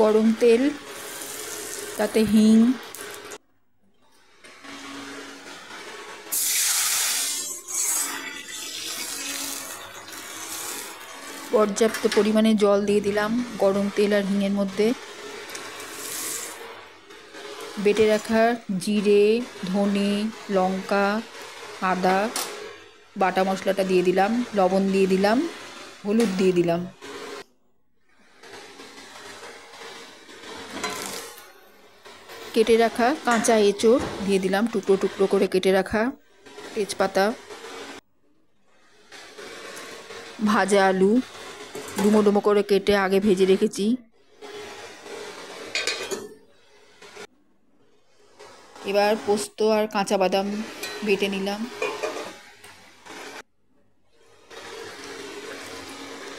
গরম তেল, তাতে হিং, পর্যাপ্ত পরিমাণে জল দিয়ে দিলাম গরম তেল আর হিঙের মধ্যে। বেটে রাখা জিরে, ধনে, লঙ্কা, আদা বাটা মশলাটা দিয়ে দিলাম, লবণ দিয়ে দিলাম, হলুদ দিয়ে দিলাম। কেটে রাখা কাঁচা এঁচোড় দিয়ে দিলাম, টুকরো টুকরো করে কেটে রাখা, তেজপাতা, ভাজা আলু ডুমো ডুমো করে কেটে আগে ভেজে রেখেছি। এবার পোস্ত আর কাঁচা বাদাম বেটে নিলাম।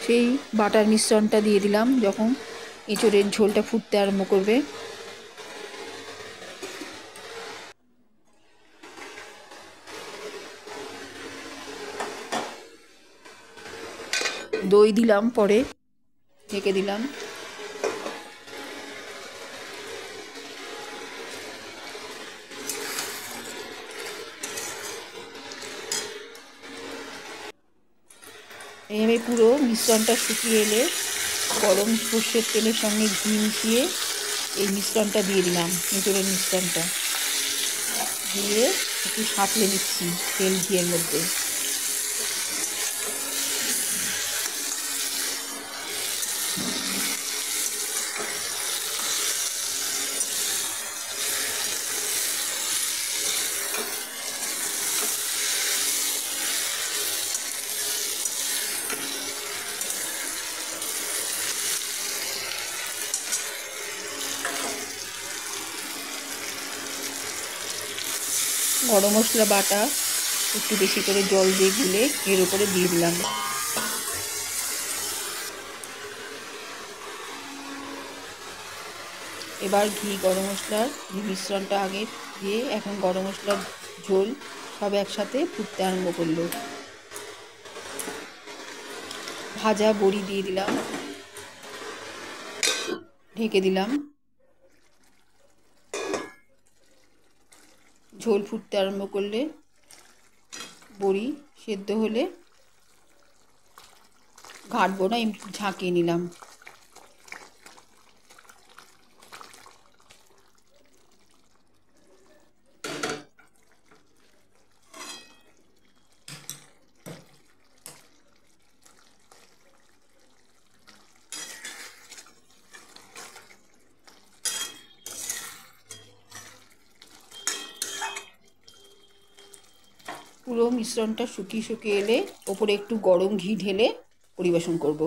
সেই বাটার মিশ্রণটা দিয়ে দিলাম যখন এঁচোড়ের ঝোলটা ফুটতে আরম্ভ করবে। দই দিলাম, পরে ঢেকে দিলাম। এইভাবে পুরো মিশ্রণটা শুকিয়ে এলে গরম সর্ষের তেলের সঙ্গে ঘি মিশিয়ে এই মিশ্রণটা দিয়ে দিলাম, এঁচোড়ের মিশ্রণটা দিয়ে একটু সাঁতলে নিচ্ছি তেল ঘিয়ের মধ্যে। গরম মশলা বাটা একটু বেশি করে জল দিয়ে গুলে এর উপরে দিয়ে দিলাম। এবার ঘি, গরম মশলার ঘি মিশ্রণটা আগে দিয়ে এখন গরম মশলার ঝোল সব একসাথে ফুটতে আরম্ভ করলো। ভাজা বড়ি দিয়ে দিলাম, ঢেকে দিলাম। ঝোল ফুটতে আরম্ভ করলে বড়ি সেদ্ধ হলে ঘাঁটবো না, ঝাঁকিয়ে নিলাম। পুরো মিশ্রণটা শুকিয়ে শুকিয়ে এলে ওপরে একটু গরম ঘি ঢেলে পরিবেশন করব।